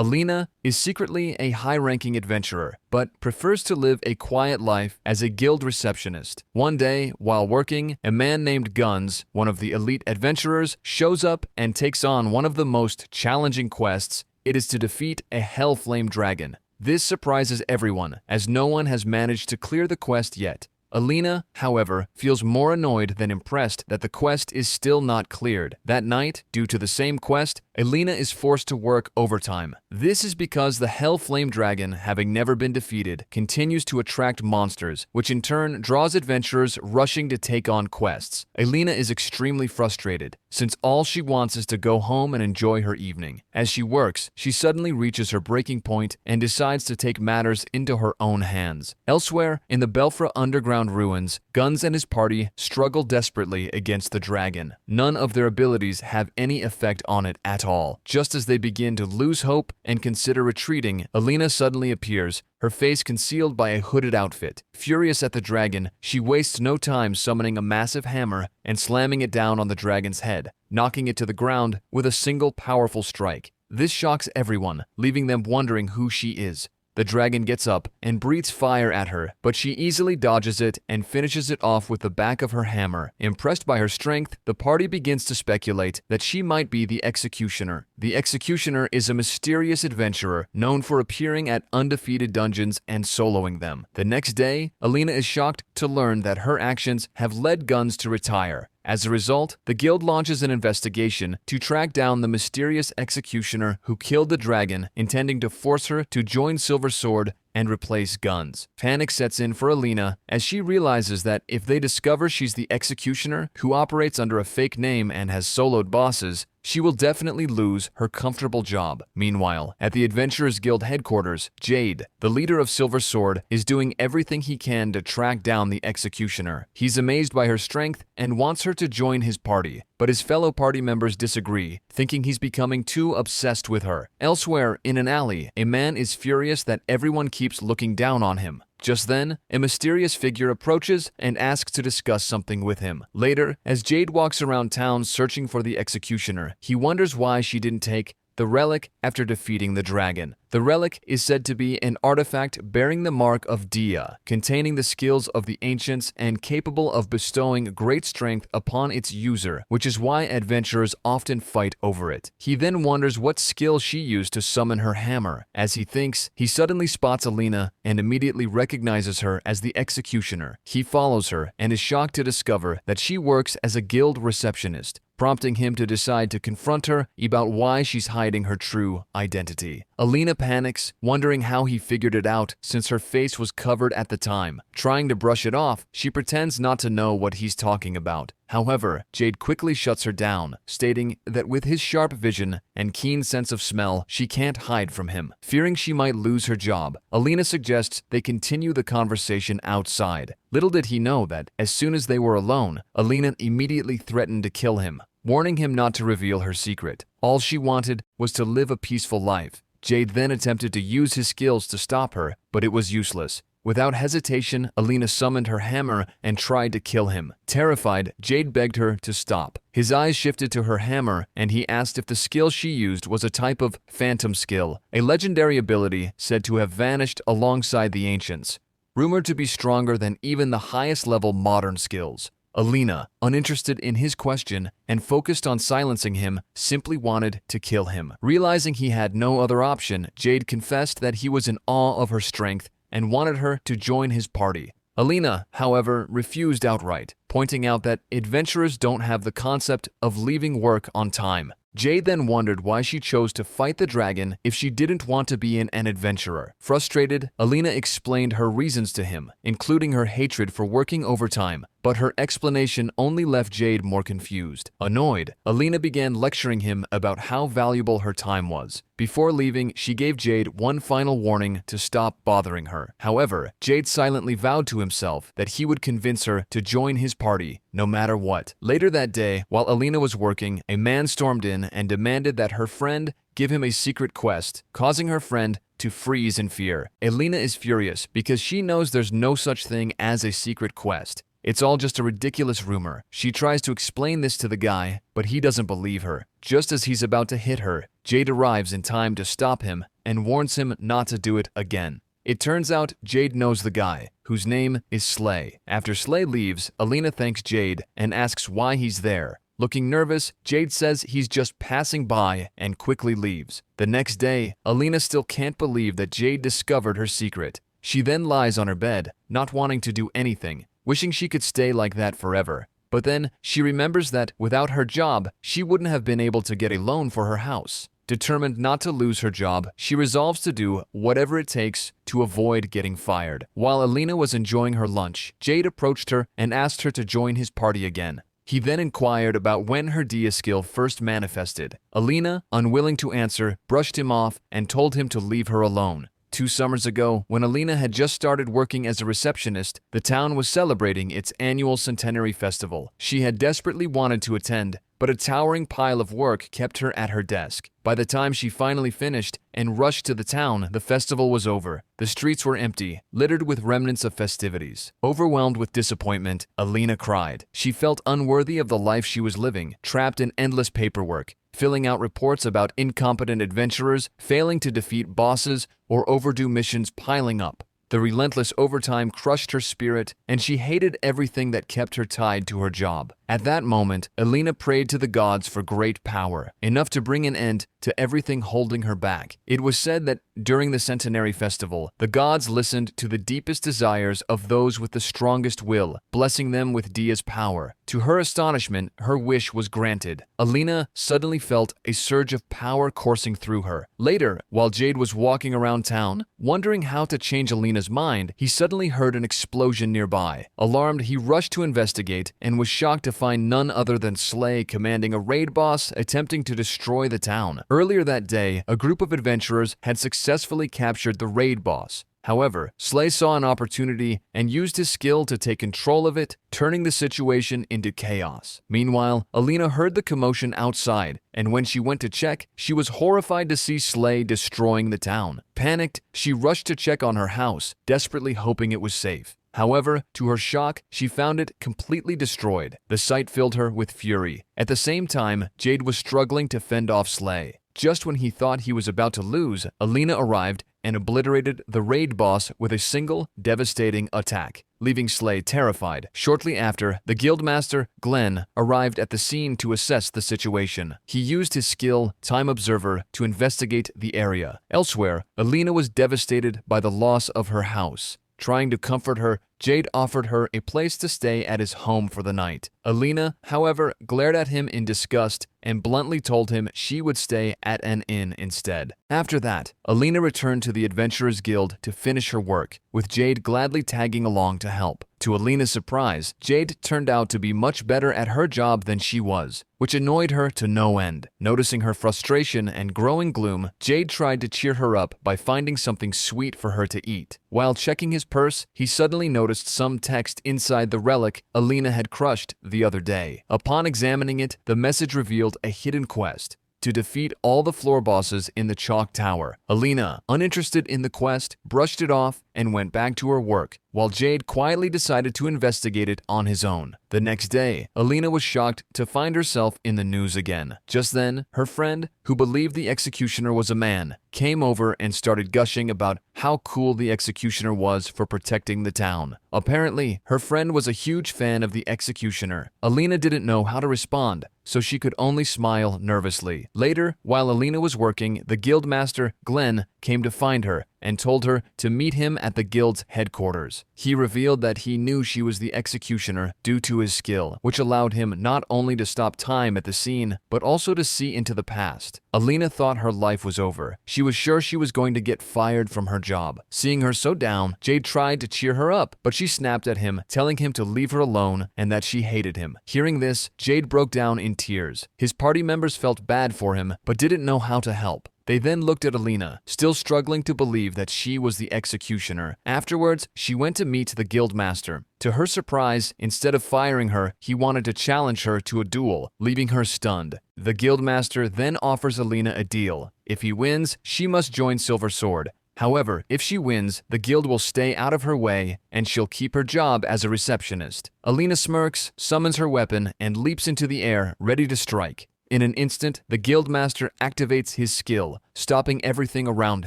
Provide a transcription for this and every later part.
Alina is secretly a high-ranking adventurer, but prefers to live a quiet life as a guild receptionist. One day, while working, a man named Guns, one of the elite adventurers, shows up and takes on one of the most challenging quests. It is to defeat a Hellflame dragon. This surprises everyone, as no one has managed to clear the quest yet. Alina, however, feels more annoyed than impressed that the quest is still not cleared. That night, due to the same quest, Alina is forced to work overtime. This is because the Hellflame dragon, having never been defeated, continues to attract monsters, which in turn draws adventurers rushing to take on quests. Alina is extremely frustrated, since all she wants is to go home and enjoy her evening. As she works, she suddenly reaches her breaking point and decides to take matters into her own hands. Elsewhere, in the Belfra underground ruins, Guns and his party struggle desperately against the dragon. None of their abilities have any effect on it at all. Just as they begin to lose hope and consider retreating, Alina suddenly appears, her face concealed by a hooded outfit. Furious at the dragon, she wastes no time summoning a massive hammer and slamming it down on the dragon's head, knocking it to the ground with a single powerful strike. This shocks everyone, leaving them wondering who she is. The dragon gets up and breathes fire at her, but she easily dodges it and finishes it off with the back of her hammer. Impressed by her strength, the party begins to speculate that she might be the Executioner. The Executioner is a mysterious adventurer known for appearing at undefeated dungeons and soloing them. The next day, Alina is shocked to learn that her actions have led Guns to retire. As a result, the guild launches an investigation to track down the mysterious executioner who killed the dragon, intending to force her to join Silver Sword and replace Guns. Panic sets in for Alina as she realizes that if they discover she's the executioner who operates under a fake name and has soloed bosses, she will definitely lose her comfortable job. Meanwhile, at the Adventurers Guild headquarters, Jade, the leader of Silver Sword, is doing everything he can to track down the executioner. He's amazed by her strength and wants her to join his party, but his fellow party members disagree, thinking he's becoming too obsessed with her. Elsewhere, in an alley, a man is furious that everyone keeps looking down on him. Just then, a mysterious figure approaches and asks to discuss something with him. Later, as Jade walks around town searching for the executioner, he wonders why she didn't take the relic after defeating the dragon. The relic is said to be an artifact bearing the mark of Dia, containing the skills of the ancients and capable of bestowing great strength upon its user, which is why adventurers often fight over it. He then wonders what skill she used to summon her hammer. As he thinks, he suddenly spots Alina and immediately recognizes her as the executioner. He follows her and is shocked to discover that she works as a guild receptionist, prompting him to decide to confront her about why she's hiding her true identity. Alina panics, wondering how he figured it out since her face was covered at the time. Trying to brush it off, she pretends not to know what he's talking about. However, Jade quickly shuts her down, stating that with his sharp vision and keen sense of smell, she can't hide from him. Fearing she might lose her job, Alina suggests they continue the conversation outside. Little did he know that, as soon as they were alone, Alina immediately threatened to kill him, warning him not to reveal her secret. All she wanted was to live a peaceful life. Jade then attempted to use his skills to stop her, but it was useless. Without hesitation, Alina summoned her hammer and tried to kill him. Terrified, Jade begged her to stop. His eyes shifted to her hammer, and he asked if the skill she used was a type of phantom skill, a legendary ability said to have vanished alongside the ancients, rumored to be stronger than even the highest level modern skills. Alina, uninterested in his question and focused on silencing him, simply wanted to kill him. Realizing he had no other option, Jade confessed that he was in awe of her strength and wanted her to join his party. Alina, however, refused outright, pointing out that adventurers don't have the concept of leaving work on time. Jade then wondered why she chose to fight the dragon if she didn't want to be an adventurer. Frustrated, Alina explained her reasons to him, including her hatred for working overtime, but her explanation only left Jade more confused. Annoyed, Alina began lecturing him about how valuable her time was. Before leaving, she gave Jade one final warning to stop bothering her. However, Jade silently vowed to himself that he would convince her to join his party, no matter what. Later that day, while Alina was working, a man stormed in and demanded that her friend give him a secret quest, causing her friend to freeze in fear. Alina is furious because she knows there's no such thing as a secret quest. It's all just a ridiculous rumor. She tries to explain this to the guy, but he doesn't believe her. Just as he's about to hit her, Jade arrives in time to stop him and warns him not to do it again. It turns out Jade knows the guy, whose name is Slay. After Slay leaves, Alina thanks Jade and asks why he's there. Looking nervous, Jade says he's just passing by and quickly leaves. The next day, Alina still can't believe that Jade discovered her secret. She then lies on her bed, not wanting to do anything, wishing she could stay like that forever. But then she remembers that without her job, she wouldn't have been able to get a loan for her house. Determined not to lose her job, she resolves to do whatever it takes to avoid getting fired. While Alina was enjoying her lunch, Jade approached her and asked her to join his party again. He then inquired about when her Dia skill first manifested. Alina, unwilling to answer, brushed him off and told him to leave her alone. 2 summers ago, when Alina had just started working as a receptionist, the town was celebrating its annual centenary festival. She had desperately wanted to attend, but a towering pile of work kept her at her desk. By the time she finally finished and rushed to the town, the festival was over. The streets were empty, littered with remnants of festivities. Overwhelmed with disappointment, Alina cried. She felt unworthy of the life she was living, trapped in endless paperwork, filling out reports about incompetent adventurers, failing to defeat bosses, or overdue missions piling up. The relentless overtime crushed her spirit, and she hated everything that kept her tied to her job. At that moment, Alina prayed to the gods for great power, enough to bring an end to everything holding her back. It was said that during the centenary festival, the gods listened to the deepest desires of those with the strongest will, blessing them with Dia's power. To her astonishment, her wish was granted. Alina suddenly felt a surge of power coursing through her. Later, while Jade was walking around town, wondering how to change Alina's mind, he suddenly heard an explosion nearby. Alarmed, he rushed to investigate and was shocked to find none other than Slay commanding a raid boss attempting to destroy the town. Earlier that day, a group of adventurers had successfully captured the raid boss. However, Slay saw an opportunity and used his skill to take control of it, turning the situation into chaos. Meanwhile, Alina heard the commotion outside, and when she went to check, she was horrified to see Slay destroying the town. Panicked, she rushed to check on her house, desperately hoping it was safe. However, to her shock, she found it completely destroyed. The sight filled her with fury. At the same time, Jade was struggling to fend off Slay. Just when he thought he was about to lose, Alina arrived and obliterated the raid boss with a single, devastating attack, leaving Slay terrified. Shortly after, the guildmaster, Glenn, arrived at the scene to assess the situation. He used his skill, Time Observer, to investigate the area. Elsewhere, Alina was devastated by the loss of her house. Trying to comfort her, Jade offered her a place to stay at his home for the night. Alina, however, glared at him in disgust and bluntly told him she would stay at an inn instead. After that, Alina returned to the Adventurers Guild to finish her work, with Jade gladly tagging along to help. To Alina's surprise, Jade turned out to be much better at her job than she was, which annoyed her to no end. Noticing her frustration and growing gloom, Jade tried to cheer her up by finding something sweet for her to eat. While checking his purse, he suddenly noticed some text inside the relic Alina had crushed the other day. Upon examining it, the message revealed a hidden quest: to defeat all the floor bosses in the Chalk Tower. Alina, uninterested in the quest, brushed it off and went back to her work, while Jade quietly decided to investigate it on his own. The next day, Alina was shocked to find herself in the news again. Just then, her friend, who believed the executioner was a man, came over and started gushing about how cool the executioner was for protecting the town. Apparently, her friend was a huge fan of the executioner. Alina didn't know how to respond, so she could only smile nervously. Later, while Alina was working, the guildmaster, Glenn, came to find her and told her to meet him at the guild's headquarters. He revealed that he knew she was the executioner due to his skill, which allowed him not only to stop time at the scene, but also to see into the past. Alina thought her life was over. She was sure she was going to get fired from her job. Seeing her so down, Jade tried to cheer her up, but she snapped at him, telling him to leave her alone and that she hated him. Hearing this, Jade broke down in tears. His party members felt bad for him, but didn't know how to help. They then looked at Alina, still struggling to believe that she was the executioner. Afterwards, she went to meet the guildmaster. To her surprise, instead of firing her, he wanted to challenge her to a duel, leaving her stunned. The guildmaster then offers Alina a deal. If he wins, she must join Silver Sword. However, if she wins, the guild will stay out of her way and she'll keep her job as a receptionist. Alina smirks, summons her weapon, and leaps into the air, ready to strike. In an instant, the guildmaster activates his skill, stopping everything around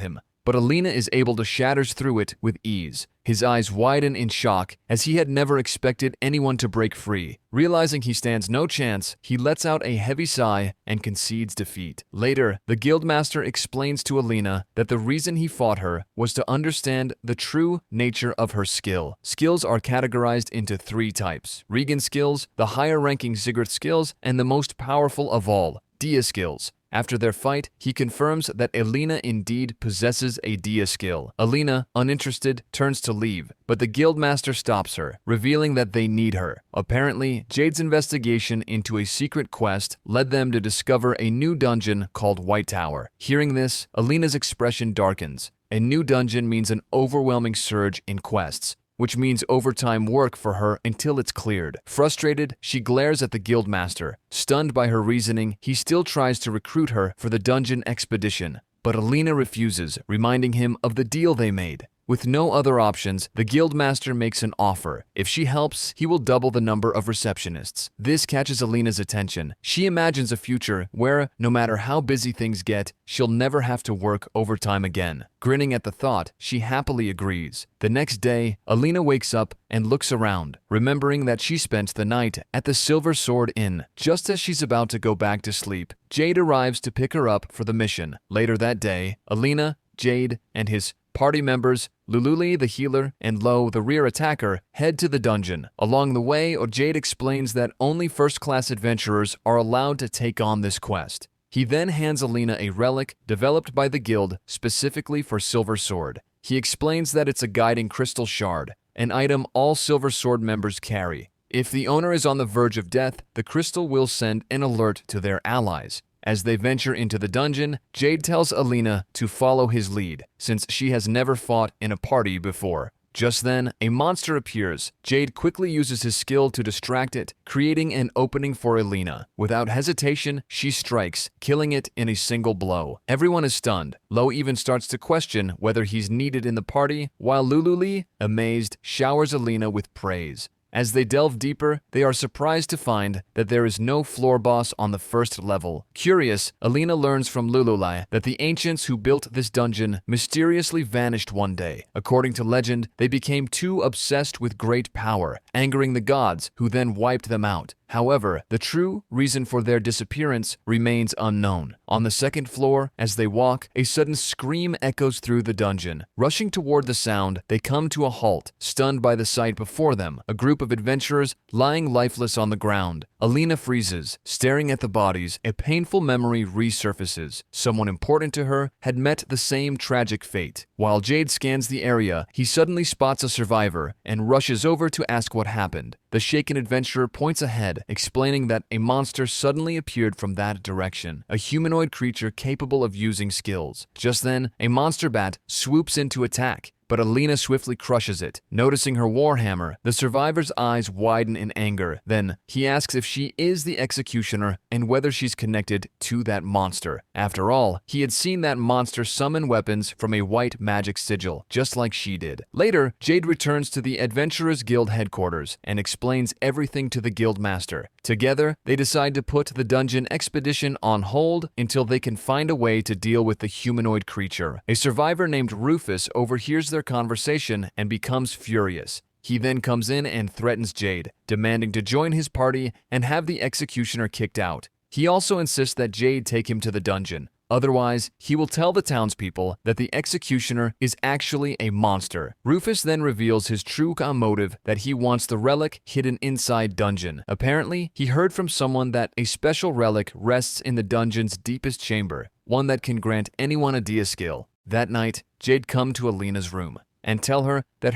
him. But Alina is able to shatter through it with ease. His eyes widen in shock, as he had never expected anyone to break free. Realizing he stands no chance, he lets out a heavy sigh and concedes defeat. Later, the guildmaster explains to Alina that the reason he fought her was to understand the true nature of her skill. Skills are categorized into 3 types: Regan skills, the higher-ranking Sigurd skills, and the most powerful of all, Dia skills. After their fight, he confirms that Alina indeed possesses a Dia skill. Alina, uninterested, turns to leave, but the guildmaster stops her, revealing that they need her. Apparently, Jade's investigation into a secret quest led them to discover a new dungeon called White Tower. Hearing this, Alina's expression darkens. A new dungeon means an overwhelming surge in quests, which means overtime work for her until it's cleared. Frustrated, she glares at the guildmaster. Stunned by her reasoning, he still tries to recruit her for the dungeon expedition. But Alina refuses, reminding him of the deal they made. With no other options, the guildmaster makes an offer. If she helps, he will double the number of receptionists. This catches Alina's attention. She imagines a future where, no matter how busy things get, she'll never have to work overtime again. Grinning at the thought, she happily agrees. The next day, Alina wakes up and looks around, remembering that she spent the night at the Silver Sword Inn. Just as she's about to go back to sleep, Jade arrives to pick her up for the mission. Later that day, Alina, Jade, and his party members, Lululi the healer and Lo the rear attacker, head to the dungeon. Along the way, Jade explains that only first-class adventurers are allowed to take on this quest. He then hands Alina a relic developed by the guild specifically for Silver Sword. He explains that it's a guiding crystal shard, an item all Silver Sword members carry. If the owner is on the verge of death, the crystal will send an alert to their allies. As they venture into the dungeon, Jade tells Alina to follow his lead, since she has never fought in a party before. Just then, a monster appears. Jade quickly uses his skill to distract it, creating an opening for Alina. Without hesitation, she strikes, killing it in a single blow. Everyone is stunned. Lo even starts to question whether he's needed in the party, while Lululi, amazed, showers Alina with praise. As they delve deeper, they are surprised to find that there is no floor boss on the first level. Curious, Alina learns from Lululai that the ancients who built this dungeon mysteriously vanished one day. According to legend, they became too obsessed with great power, angering the gods, who then wiped them out. However, the true reason for their disappearance remains unknown. On the second floor, as they walk, a sudden scream echoes through the dungeon. Rushing toward the sound, they come to a halt, stunned by the sight before them, a group of adventurers lying lifeless on the ground. Alina freezes, staring at the bodies. A painful memory resurfaces. Someone important to her had met the same tragic fate. While Jade scans the area, he suddenly spots a survivor and rushes over to ask what happened. The shaken adventurer points ahead, explaining that a monster suddenly appeared from that direction, a humanoid creature capable of using skills. Just then, a monster bat swoops in to attack, but Alina swiftly crushes it. Noticing her warhammer, the survivor's eyes widen in anger. Then, he asks if she is the executioner and whether she's connected to that monster. After all, he had seen that monster summon weapons from a white magic sigil, just like she did. Later, Jade returns to the Adventurers Guild headquarters and explains everything to the guild master. Together, they decide to put the dungeon expedition on hold until they can find a way to deal with the humanoid creature. A survivor named Rufus overhears their conversation and becomes furious. He then comes in and threatens Jade, demanding to join his party and have the executioner kicked out. He also insists that Jade take him to the dungeon. Otherwise, he will tell the townspeople that the executioner is actually a monster. Rufus then reveals his true motive, that he wants the relic hidden inside dungeon. Apparently, he heard from someone that a special relic rests in the dungeon's deepest chamber, one that can grant anyone a Dia skill. That night, Jade comes to Alina's room and tell her that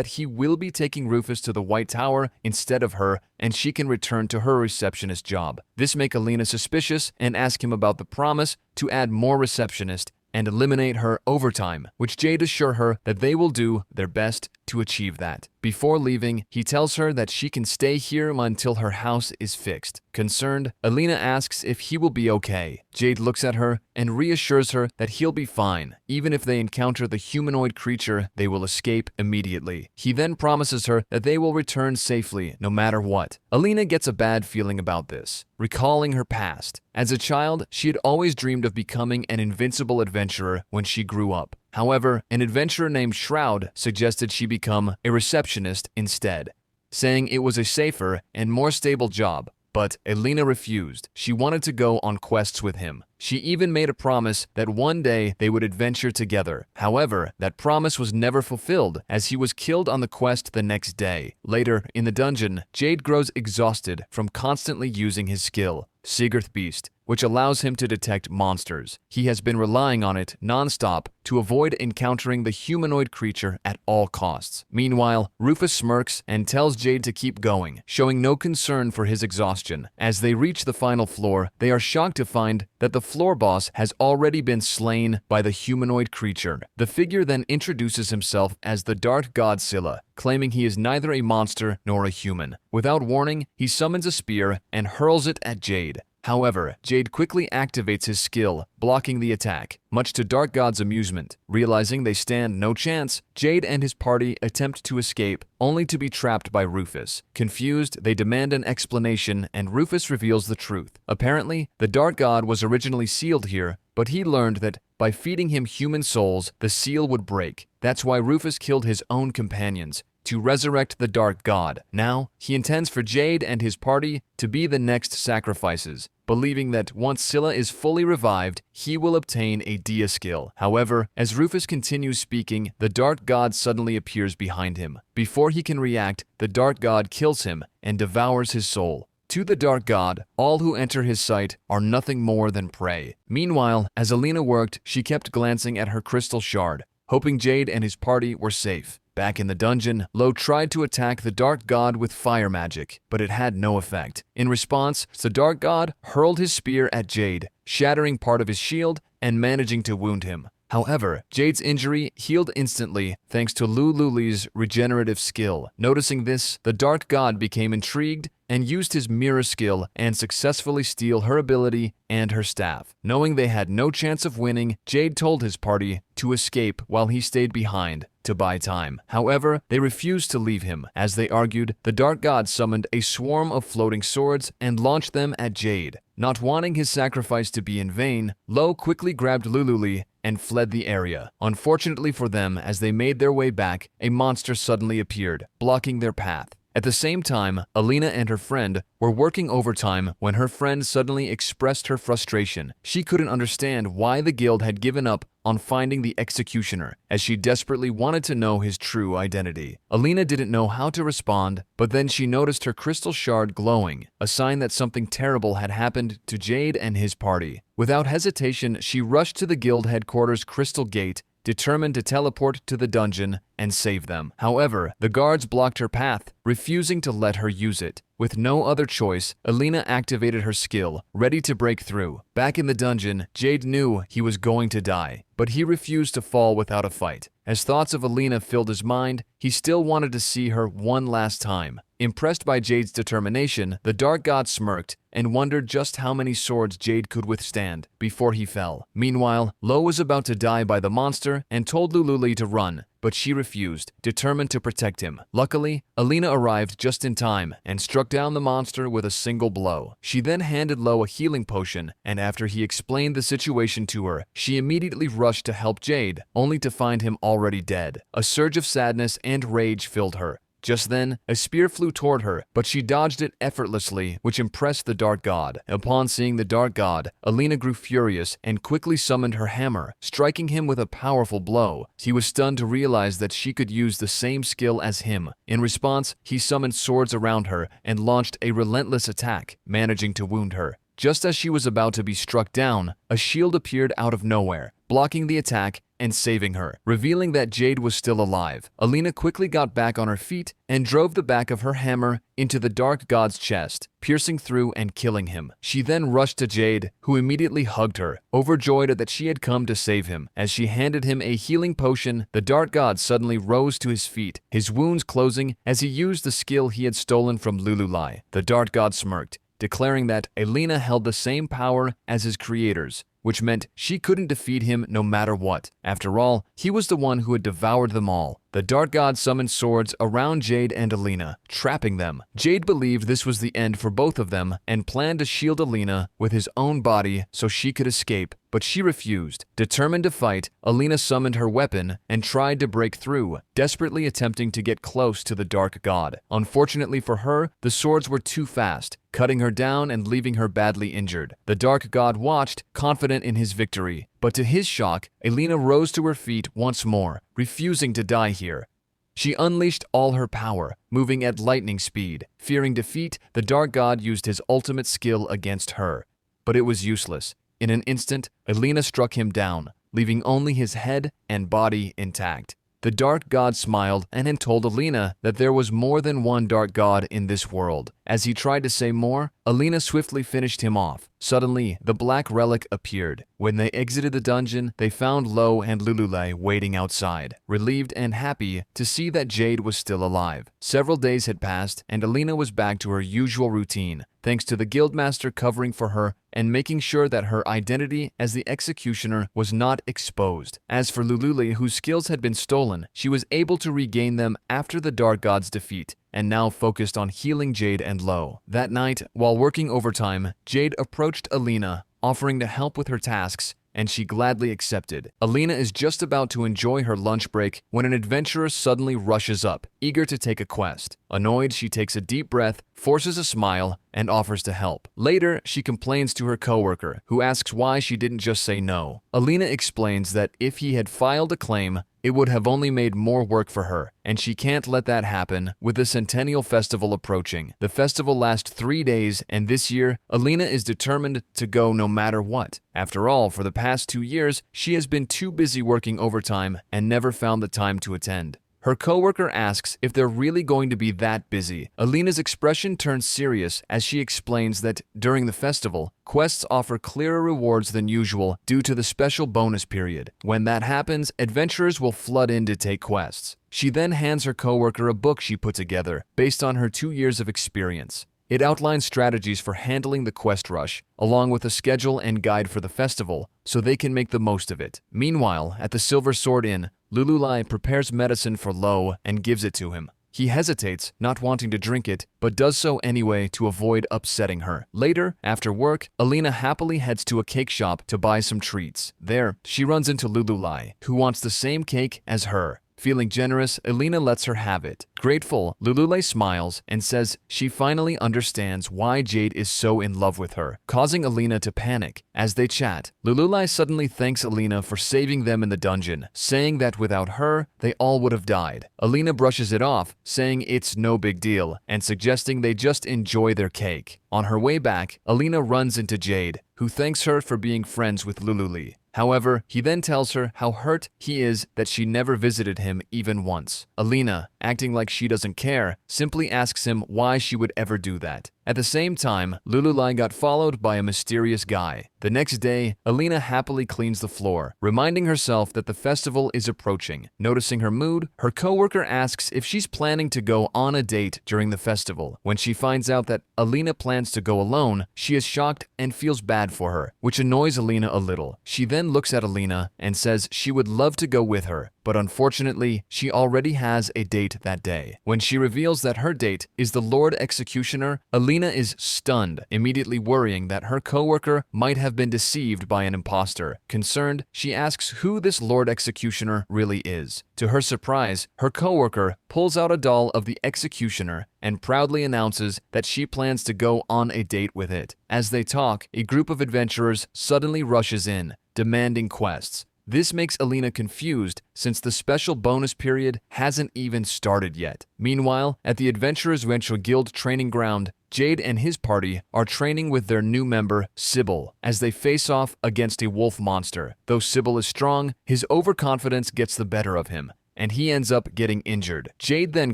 he will be taking Rufus to the White Tower instead of her, and she can return to her receptionist job. This makes Alina suspicious and ask him about the promise to add more receptionists and eliminate her overtime, which Jade assure her that they will do their best to achieve that. Before leaving, he tells her that she can stay here until her house is fixed. Concerned, Alina asks if he will be okay. Jade looks at her and reassures her that he'll be fine. Even if they encounter the humanoid creature, they will escape immediately. He then promises her that they will return safely no matter what. Alina gets a bad feeling about this, recalling her past. As a child, she had always dreamed of becoming an invincible adventurer when she grew up. However, an adventurer named Shroud suggested she become a receptionist instead, saying it was a safer and more stable job. But Alina refused. She wanted to go on quests with him. She even made a promise that one day they would adventure together. However, that promise was never fulfilled as he was killed on the quest the next day. Later, in the dungeon, Jade grows exhausted from constantly using his skill, Sigurth Beast, which allows him to detect monsters. He has been relying on it non-stop to avoid encountering the humanoid creature at all costs. Meanwhile, Rufus smirks and tells Jade to keep going, showing no concern for his exhaustion. As they reach the final floor, they are shocked to find that the floor boss has already been slain by the humanoid creature. The figure then introduces himself as the Dark God Scylla, claiming he is neither a monster nor a human. Without warning, he summons a spear and hurls it at Jade. However, Jade quickly activates his skill, blocking the attack, much to Dark God's amusement. Realizing they stand no chance, Jade and his party attempt to escape, only to be trapped by Rufus. Confused, they demand an explanation, and Rufus reveals the truth. Apparently, the Dark God was originally sealed here, but he learned that by feeding him human souls, the seal would break. That's why Rufus killed his own companions, to resurrect the Dark God. Now, he intends for Jade and his party to be the next sacrifices, believing that once Scylla is fully revived, he will obtain a Dia skill. However, as Rufus continues speaking, the Dark God suddenly appears behind him. Before he can react, the Dark God kills him and devours his soul. To the Dark God, all who enter his sight are nothing more than prey. Meanwhile, as Alina worked, she kept glancing at her crystal shard, hoping Jade and his party were safe. Back in the dungeon, Lo tried to attack the Dark God with fire magic, but it had no effect. In response, the Dark God hurled his spear at Jade, shattering part of his shield and managing to wound him. However, Jade's injury healed instantly thanks to Lululi's regenerative skill. Noticing this, the Dark God became intrigued and used his mirror skill and successfully steal her ability and her staff. Knowing they had no chance of winning, Jade told his party to escape while he stayed behind to buy time. However, they refused to leave him. As they argued, the Dark God summoned a swarm of floating swords and launched them at Jade. Not wanting his sacrifice to be in vain, Lo quickly grabbed Lululi and fled the area. Unfortunately for them, as they made their way back, a monster suddenly appeared, blocking their path. At the same time, Alina and her friend were working overtime when her friend suddenly expressed her frustration. She couldn't understand why the guild had given up on finding the executioner, as she desperately wanted to know his true identity. Alina didn't know how to respond, but then she noticed her crystal shard glowing, a sign that something terrible had happened to Jade and his party. Without hesitation, she rushed to the guild headquarters crystal gate, determined to teleport to the dungeon and save them. However, the guards blocked her path, refusing to let her use it. With no other choice, Alina activated her skill, ready to break through. Back in the dungeon, Jade knew he was going to die, but he refused to fall without a fight. As thoughts of Alina filled his mind, he still wanted to see her one last time. Impressed by Jade's determination, the Dark God smirked and wondered just how many swords Jade could withstand before he fell. Meanwhile, Lo was about to die by the monster and told Lululi to run, but she refused, determined to protect him. Luckily, Alina arrived just in time and struck down the monster with a single blow. She then handed Lo a healing potion, and after he explained the situation to her, she immediately rushed to help Jade, only to find him already dead. A surge of sadness and rage filled her. Just then, a spear flew toward her, but she dodged it effortlessly, which impressed the Dark God. Upon seeing the Dark God, Alina grew furious and quickly summoned her hammer, striking him with a powerful blow. He was stunned to realize that she could use the same skill as him. In response, he summoned swords around her and launched a relentless attack, managing to wound her. Just as she was about to be struck down, a shield appeared out of nowhere, blocking the attack and saving her. Revealing that Jade was still alive, Alina quickly got back on her feet and drove the back of her hammer into the dark god's chest, piercing through and killing him. She then rushed to Jade, who immediately hugged her, overjoyed that she had come to save him. As she handed him a healing potion, the dark god suddenly rose to his feet, his wounds closing as he used the skill he had stolen from Lululai. The dark god smirked, declaring that Alina held the same power as his creators, which meant she couldn't defeat him no matter what. After all, he was the one who had devoured them all. The dark god summoned swords around Jade and Alina, trapping them. Jade believed this was the end for both of them and planned to shield Alina with his own body so she could escape, but she refused. Determined to fight, Alina summoned her weapon and tried to break through, desperately attempting to get close to the dark god. Unfortunately for her, the swords were too fast, cutting her down and leaving her badly injured. The dark god watched, confident in his victory, but to his shock, Alina rose to her feet once more, refusing to die here. She unleashed all her power, moving at lightning speed. Fearing defeat, the dark god used his ultimate skill against her. But it was useless. In an instant, Alina struck him down, leaving only his head and body intact. The dark god smiled and had told Alina that there was more than one dark god in this world. As he tried to say more, Alina swiftly finished him off. Suddenly, the black relic appeared. When they exited the dungeon, they found Lo and Lululai waiting outside, relieved and happy to see that Jade was still alive. Several days had passed, and Alina was back to her usual routine, thanks to the guildmaster covering for her and making sure that her identity as the executioner was not exposed. As for Lululai, whose skills had been stolen, she was able to regain them after the dark god's defeat, and now focused on healing Jade and Lo. That night, while working overtime, Jade approached Alina, offering to help with her tasks, and she gladly accepted. Alina is just about to enjoy her lunch break when an adventurer suddenly rushes up, eager to take a quest. Annoyed, she takes a deep breath, forces a smile, and offers to help. Later, she complains to her coworker, who asks why she didn't just say no. Alina explains that if he had filed a claim, it would have only made more work for her, and she can't let that happen with the Centennial Festival approaching. The festival lasts 3 days, and this year, Alina is determined to go no matter what. After all, for the past 2 years, she has been too busy working overtime and never found the time to attend. Her coworker asks if they're really going to be that busy. Alina's expression turns serious as she explains that during the festival, quests offer clearer rewards than usual due to the special bonus period. When that happens, adventurers will flood in to take quests. She then hands her coworker a book she put together based on her 2 years of experience. It outlines strategies for handling the quest rush, along with a schedule and guide for the festival, so they can make the most of it. Meanwhile, at the Silver Sword Inn, Lululai prepares medicine for Lo and gives it to him. He hesitates, not wanting to drink it, but does so anyway to avoid upsetting her. Later, after work, Alina happily heads to a cake shop to buy some treats. There, she runs into Lululai, who wants the same cake as her. Feeling generous, Alina lets her have it. Grateful, Lululai smiles and says she finally understands why Jade is so in love with her, causing Alina to panic. As they chat, Lululai suddenly thanks Alina for saving them in the dungeon, saying that without her, they all would have died. Alina brushes it off, saying it's no big deal, and suggesting they just enjoy their cake. On her way back, Alina runs into Jade, who thanks her for being friends with Lululai. However, he then tells her how hurt he is that she never visited him even once. Alina, acting like she doesn't care, simply asks him why she would ever do that. At the same time, Lululai got followed by a mysterious guy. The next day, Alina happily cleans the floor, reminding herself that the festival is approaching. Noticing her mood, her coworker asks if she's planning to go on a date during the festival. When she finds out that Alina plans to go alone, she is shocked and feels bad for her, which annoys Alina a little. She then looks at Alina and says she would love to go with her, but unfortunately, she already has a date that day. When she reveals that her date is the Lord Executioner, Alina is stunned, immediately worrying that her coworker might have been deceived by an imposter. Concerned, she asks who this Lord Executioner really is. To her surprise, her coworker pulls out a doll of the Executioner and proudly announces that she plans to go on a date with it. As they talk, a group of adventurers suddenly rushes in, demanding quests. This makes Alina confused since the special bonus period hasn't even started yet. Meanwhile, at the Adventurers Rancho Guild training ground, Jade and his party are training with their new member, Sybil, as they face off against a wolf monster. Though Sybil is strong, his overconfidence gets the better of him, and he ends up getting injured. Jade then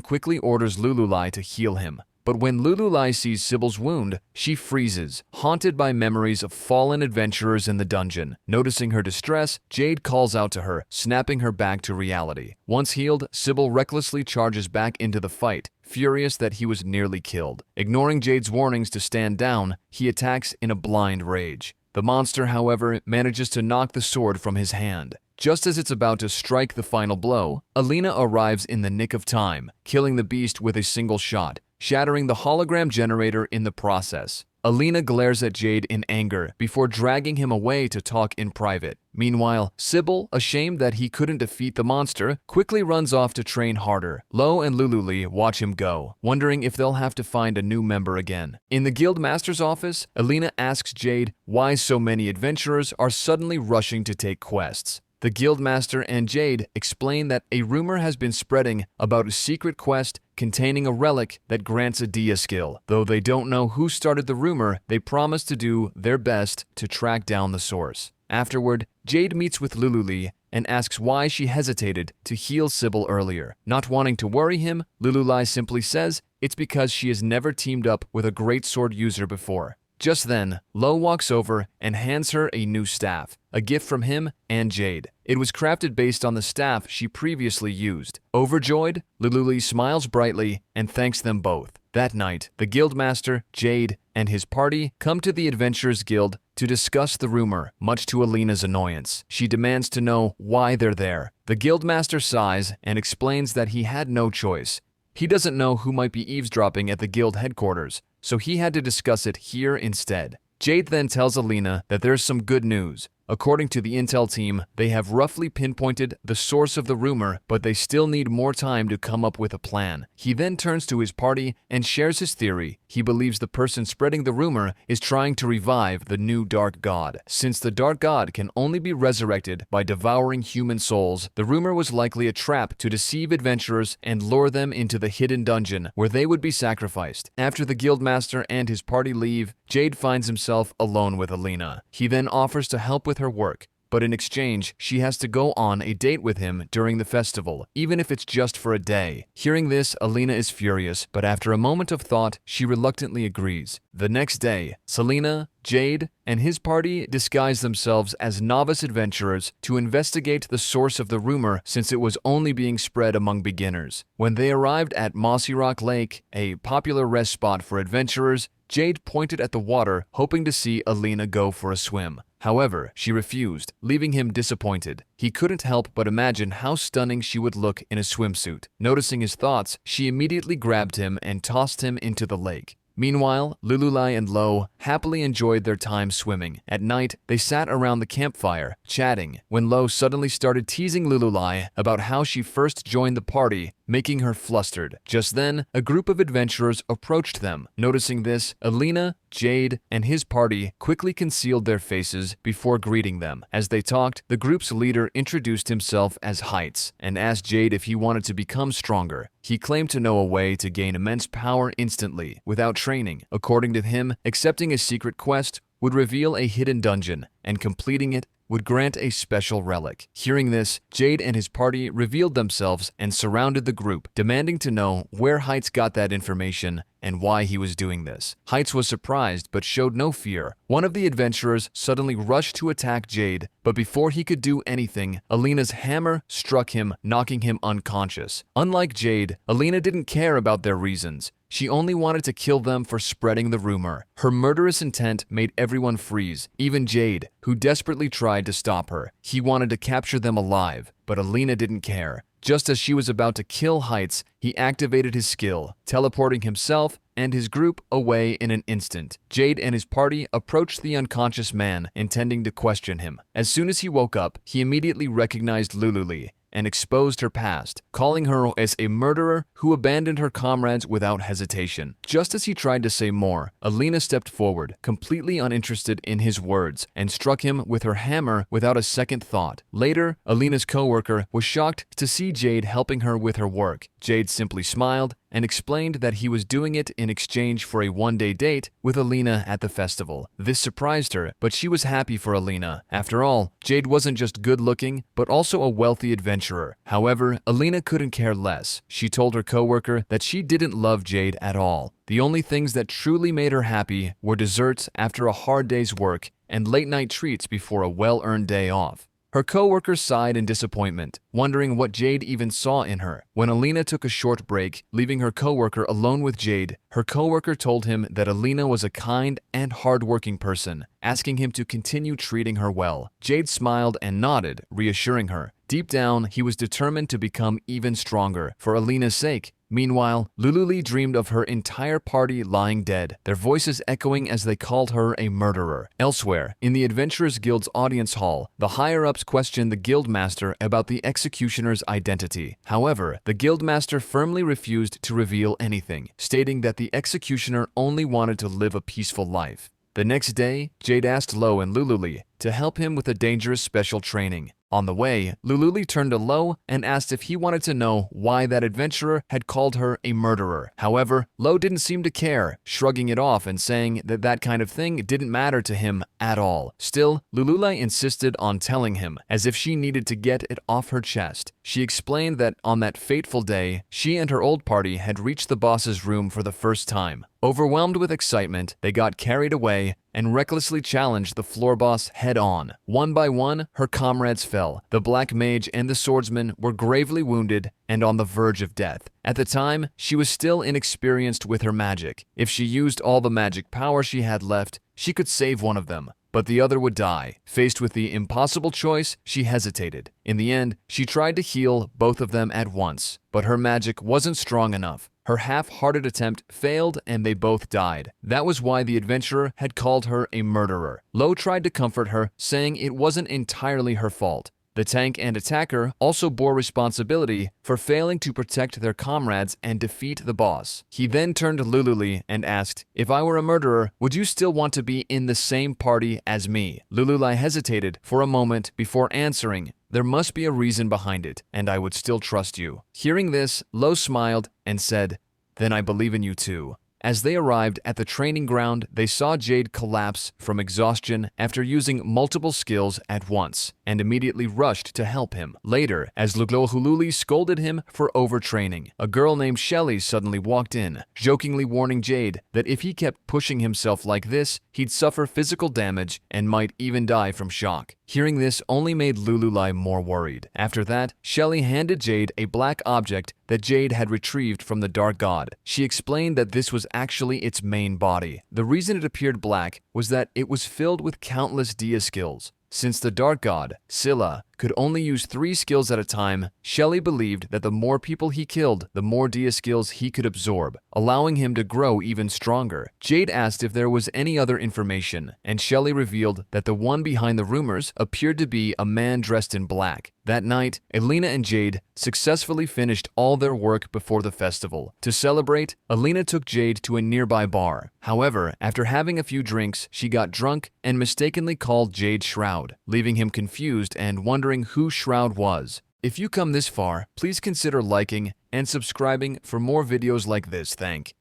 quickly orders Lululai to heal him. But when Lululai sees Sybil's wound, she freezes, haunted by memories of fallen adventurers in the dungeon. Noticing her distress, Jade calls out to her, snapping her back to reality. Once healed, Sybil recklessly charges back into the fight, furious that he was nearly killed. Ignoring Jade's warnings to stand down, he attacks in a blind rage. The monster, however, manages to knock the sword from his hand. Just as it's about to strike the final blow, Alina arrives in the nick of time, killing the beast with a single shot, shattering the hologram generator in the process. Alina glares at Jade in anger before dragging him away to talk in private. Meanwhile, Sybil, ashamed that he couldn't defeat the monster, quickly runs off to train harder. Lo and Lululi watch him go, wondering if they'll have to find a new member again. In the guild master's office, Alina asks Jade why so many adventurers are suddenly rushing to take quests. The guildmaster and Jade explain that a rumor has been spreading about a secret quest containing a relic that grants a Dia skill. Though they don't know who started the rumor, they promise to do their best to track down the source. Afterward, Jade meets with Lululi and asks why she hesitated to heal Sybil earlier. Not wanting to worry him, Lululai simply says it's because she has never teamed up with a great sword user before. Just then, Lo walks over and hands her a new staff, a gift from him and Jade. It was crafted based on the staff she previously used. Overjoyed, Lululi smiles brightly and thanks them both. That night, the guildmaster, Jade, and his party come to the Adventurers Guild to discuss the rumor, much to Alina's annoyance. She demands to know why they're there. The guildmaster sighs and explains that he had no choice. He doesn't know who might be eavesdropping at the guild headquarters, so he had to discuss it here instead. Jade then tells Alina that there's some good news. According to the intel team, they have roughly pinpointed the source of the rumor, but they still need more time to come up with a plan. He then turns to his party and shares his theory. He believes the person spreading the rumor is trying to revive the new Dark God. Since the Dark God can only be resurrected by devouring human souls, the rumor was likely a trap to deceive adventurers and lure them into the hidden dungeon where they would be sacrificed. After the guildmaster and his party leave, Jade finds himself alone with Alina. He then offers to help with her work, but in exchange, she has to go on a date with him during the festival, even if it's just for a day. Hearing this, Alina is furious, but after a moment of thought, she reluctantly agrees. The next day, Selena, Jade, and his party disguise themselves as novice adventurers to investigate the source of the rumor since it was only being spread among beginners. When they arrived at Mossy Rock Lake, a popular rest spot for adventurers, Jade pointed at the water, hoping to see Alina go for a swim. However, she refused, leaving him disappointed. He couldn't help but imagine how stunning she would look in a swimsuit. Noticing his thoughts, she immediately grabbed him and tossed him into the lake. Meanwhile, Lululai and Lo happily enjoyed their time swimming. At night, they sat around the campfire, chatting, when Lo suddenly started teasing Lululai about how she first joined the party, making her flustered. Just then, a group of adventurers approached them. Noticing this, Alina, Jade, and his party quickly concealed their faces before greeting them. As they talked, the group's leader introduced himself as Heights and asked Jade if he wanted to become stronger. He claimed to know a way to gain immense power instantly, without training. According to him, accepting a secret quest would reveal a hidden dungeon, and completing it would grant a special relic. Hearing this, Jade and his party revealed themselves and surrounded the group, demanding to know where Heights got that information and why he was doing this. Heights was surprised but showed no fear. One of the adventurers suddenly rushed to attack Jade, but before he could do anything, Alina's hammer struck him, knocking him unconscious. Unlike Jade, Alina didn't care about their reasons. She only wanted to kill them for spreading the rumor. Her murderous intent made everyone freeze, even Jade, who desperately tried to stop her. He wanted to capture them alive, but Alina didn't care. Just as she was about to kill Heights, he activated his skill, teleporting himself and his group away in an instant. Jade and his party approached the unconscious man, intending to question him. As soon as he woke up, he immediately recognized Lululi and exposed her past, calling her as a murderer who abandoned her comrades without hesitation. Just as he tried to say more, Alina stepped forward, completely uninterested in his words, and struck him with her hammer without a second thought. Later, Alina's co-worker was shocked to see Jade helping her with her work. Jade simply smiled and explained that he was doing it in exchange for a one-day date with Alina at the festival. This surprised her, but she was happy for Alina. After all, Jade wasn't just good-looking, but also a wealthy adventurer. However, Alina couldn't care less. She told her co-worker that she didn't love Jade at all. The only things that truly made her happy were desserts after a hard day's work and late-night treats before a well-earned day off. Her co-worker sighed in disappointment, wondering what Jade even saw in her. When Alina took a short break, leaving her co-worker alone with Jade, her co-worker told him that Alina was a kind and hard-working person, asking him to continue treating her well. Jade smiled and nodded, reassuring her. Deep down, he was determined to become even stronger, for Alina's sake. Meanwhile, Lululi dreamed of her entire party lying dead, their voices echoing as they called her a murderer. Elsewhere, in the Adventurers Guild's audience hall, the higher-ups questioned the guildmaster about the executioner's identity. However, the guildmaster firmly refused to reveal anything, stating that the executioner only wanted to live a peaceful life. The next day, Jade asked Lo and Lululi to help him with a dangerous special training. On the way, Lululi turned to Lo and asked if he wanted to know why that adventurer had called her a murderer. However, Lo didn't seem to care, shrugging it off and saying that that kind of thing didn't matter to him at all. Still, Lululi insisted on telling him, as if she needed to get it off her chest. She explained that on that fateful day, she and her old party had reached the boss's room for the first time. Overwhelmed with excitement, they got carried away and recklessly challenged the floor boss head-on. One by one, her comrades fell. The black mage and the swordsman were gravely wounded and on the verge of death. At the time, she was still inexperienced with her magic. If she used all the magic power she had left, she could save one of them, but the other would die. Faced with the impossible choice, she hesitated. In the end, she tried to heal both of them at once, but her magic wasn't strong enough. Her half-hearted attempt failed and they both died. That was why the adventurer had called her a murderer. Lo tried to comfort her, saying it wasn't entirely her fault. The tank and attacker also bore responsibility for failing to protect their comrades and defeat the boss. He then turned to Lululi and asked, "If I were a murderer, would you still want to be in the same party as me?" Lululi hesitated for a moment before answering, "There must be a reason behind it, and I would still trust you." Hearing this, Lo smiled and said, "Then I believe in you too." As they arrived at the training ground, they saw Jade collapse from exhaustion after using multiple skills at once, and immediately rushed to help him. Later, as Luglohululi scolded him for overtraining, a girl named Shelly suddenly walked in, jokingly warning Jade that if he kept pushing himself like this, he'd suffer physical damage and might even die from shock. Hearing this only made Lululi more worried. After that, Shelly handed Jade a black object that Jade had retrieved from the Dark God. She explained that this was actually its main body. The reason it appeared black was that it was filled with countless Dia skills. Since the Dark God, Scylla, could only use 3 skills at a time, Shelly believed that the more people he killed, the more Dia skills he could absorb, allowing him to grow even stronger. Jade asked if there was any other information, and Shelly revealed that the one behind the rumors appeared to be a man dressed in black. That night, Alina and Jade successfully finished all their work before the festival. To celebrate, Alina took Jade to a nearby bar. However, after having a few drinks, she got drunk and mistakenly called Jade Shroud, leaving him confused and wondering who Shroud was. If you come this far, please consider liking and subscribing for more videos like this. Thank you.